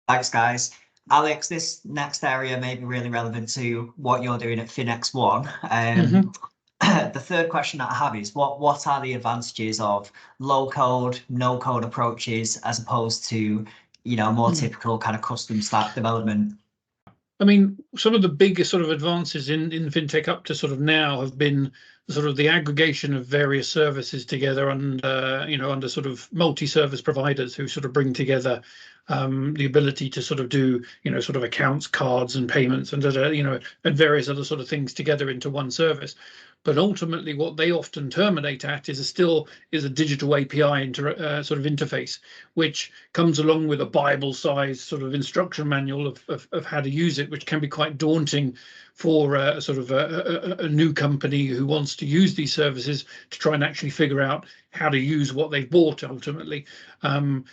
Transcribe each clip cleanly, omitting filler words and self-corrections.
Thanks, guys. Alex, this next area may be really relevant to what you're doing at FinX1. The third question that I have is what are the advantages of low code, no code approaches as opposed to, more typical kind of custom stack development? I mean, some of the biggest sort of advances in fintech up to sort of now have been sort of the aggregation of various services together and under sort of multi-service providers who sort of bring together the ability to sort of do sort of accounts, cards, and payments, and and various other sort of things together into one service. But ultimately, what they often terminate at is a digital API sort of interface, which comes along with a Bible-sized sort of instruction manual of how to use it, which can be quite daunting for sort of a new company who wants to use these services to try and actually figure out how to use what they've bought ultimately. And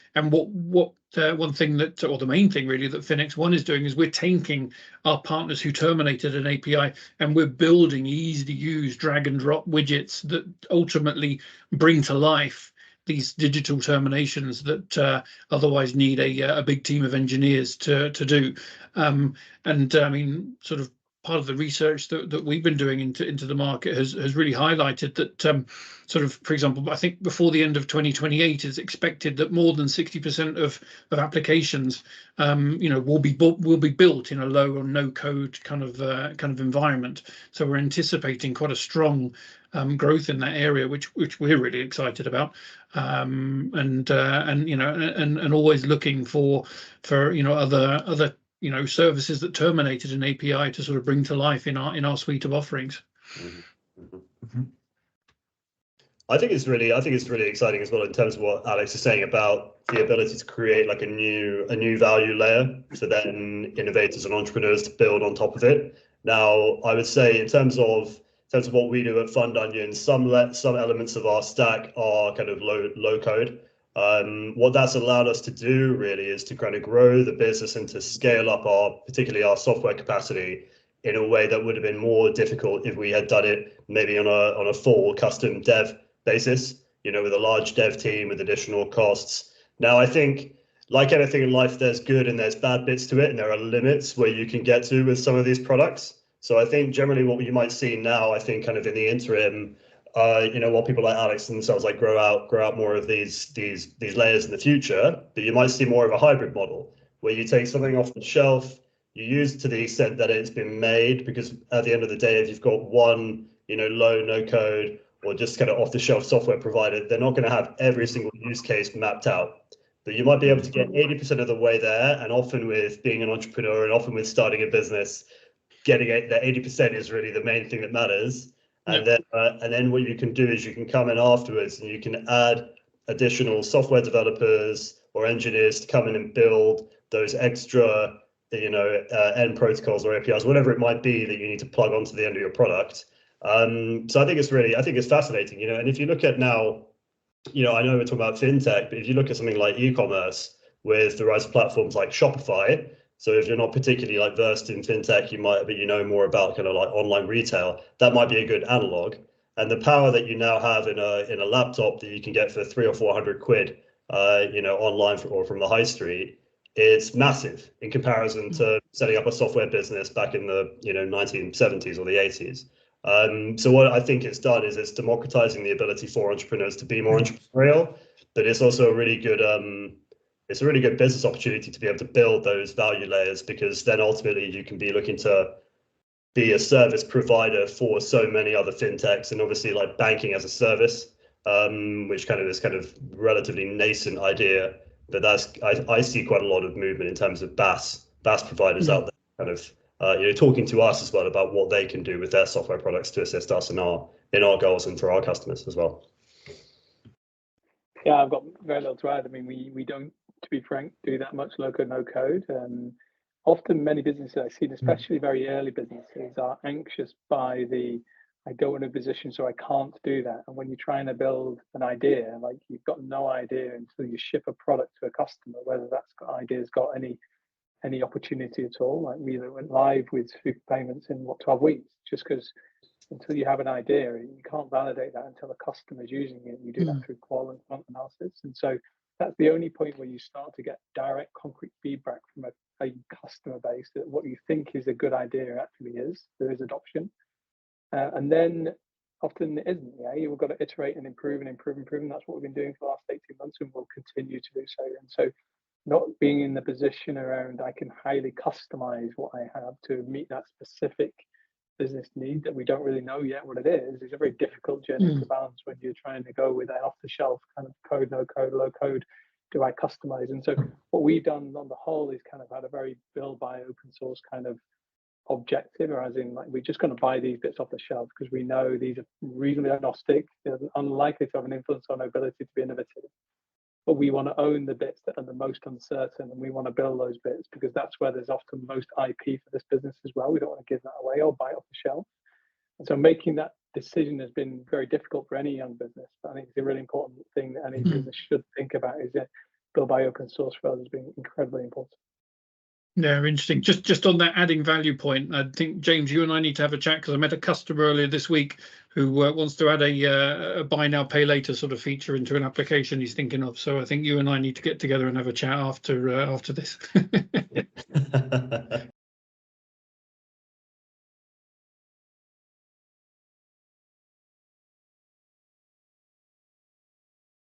one thing that, or the main thing really, that FinX1 is doing is we're taking our partners who terminated an API and we're building easy to use drag and drop widgets that ultimately bring to life these digital terminations that otherwise need a big team of engineers to do. I mean, sort of part of the research that we've been doing into the market has really highlighted that sort of, for example, I think before the end of 2028, it's expected that more than 60% of applications, will be built in a low or no code kind of environment. So we're anticipating quite a strong growth in that area, which we're really excited about, and always looking for other services that terminated an API to sort of bring to life in our suite of offerings. I think it's really exciting as well in terms of what Alex is saying about the ability to create like a new value layer for then innovators and entrepreneurs to build on top of it. Now, I would say in terms of what we do at Fund Onion, some elements of our stack are kind of low code. What that's allowed us to do really is to kind of grow the business and to scale up particularly our software capacity in a way that would have been more difficult if we had done it maybe on a full custom dev basis, with a large dev team with additional costs. Now, I think like anything in life, there's good and there's bad bits to it, and there are limits where you can get to with some of these products. So I think generally what you might see now, I think kind of in the interim, while people like Alex themselves like grow out more of these layers in the future, but you might see more of a hybrid model where you take something off the shelf, you use it to the extent that it's been made, because at the end of the day, if you've got one, low, no code or just kind of off the shelf software provider, they're not going to have every single use case mapped out. But you might be able to get 80% of the way there, and often with being an entrepreneur and often with starting a business, getting that 80% is really the main thing that matters. And then what you can do is you can come in afterwards and you can add additional software developers or engineers to come in and build those extra, end protocols or APIs, whatever it might be that you need to plug onto the end of your product. So I think it's fascinating, and if you look at now, I know we're talking about fintech, but if you look at something like e-commerce with the rise of platforms like Shopify, so if you're not particularly like versed in fintech, but more about kind of like online retail, that might be a good analog. And the power that you now have in a laptop that you can get for 300 or 400 quid, online or from the high street, it's massive in comparison to setting up a software business back in the 1970s or the 80s. So what I think it's done is it's democratizing the ability for entrepreneurs to be more entrepreneurial, but it's also a really good business opportunity to be able to build those value layers, because then ultimately you can be looking to be a service provider for so many other fintechs, and obviously like banking as a service, which is kind of relatively nascent idea, but I see quite a lot of movement in terms of BaaS providers out there kind of talking to us as well about what they can do with their software products to assist us in our goals and for our customers as well. Yeah, I've got very little to add. I mean, we don't, to be frank, do that much low code, no code. Often many businesses I've seen, especially very early businesses, are anxious by I go in a position so I can't do that. And when you're trying to build an idea, like you've got no idea until you ship a product to a customer, whether that's idea's got any opportunity at all. Like we went live with super payments in 12 weeks, just because until you have an idea, you can't validate that until a customer is using it. You do that through qual and quant analysis. And so that's the only point where you start to get direct, concrete feedback from a customer base that what you think is a good idea actually is. There is adoption, and then often it isn't. Yeah, you've got to iterate and improve and improve and improve. And that's what we've been doing for the last 18 months, and we'll continue to do so. And so, not being in the position around I can highly customize what I have to meet that specific business need that we don't really know yet what it is a very difficult journey to balance when you're trying to go with an off-the-shelf kind of code, no code, low code. Do I customize? And so what we've done on the whole is kind of had a very build by open source kind of objective, or as in like we're just going to buy these bits off the shelf because we know these are reasonably agnostic, they're unlikely to have an influence on our ability to be innovative. But we want to own the bits that are the most uncertain, and we want to build those bits because that's where there's often most IP for this business as well. We don't want to give that away or buy it off the shelf. And so making that decision has been very difficult for any young business. But I think it's a really important thing that any business should think about is that build by open source for us being incredibly important. Yeah, interesting. Just on that adding value point, I think, James, you and I need to have a chat because I met a customer earlier this week who wants to add a buy now, pay later sort of feature into an application he's thinking of. So I think you and I need to get together and have a chat after this.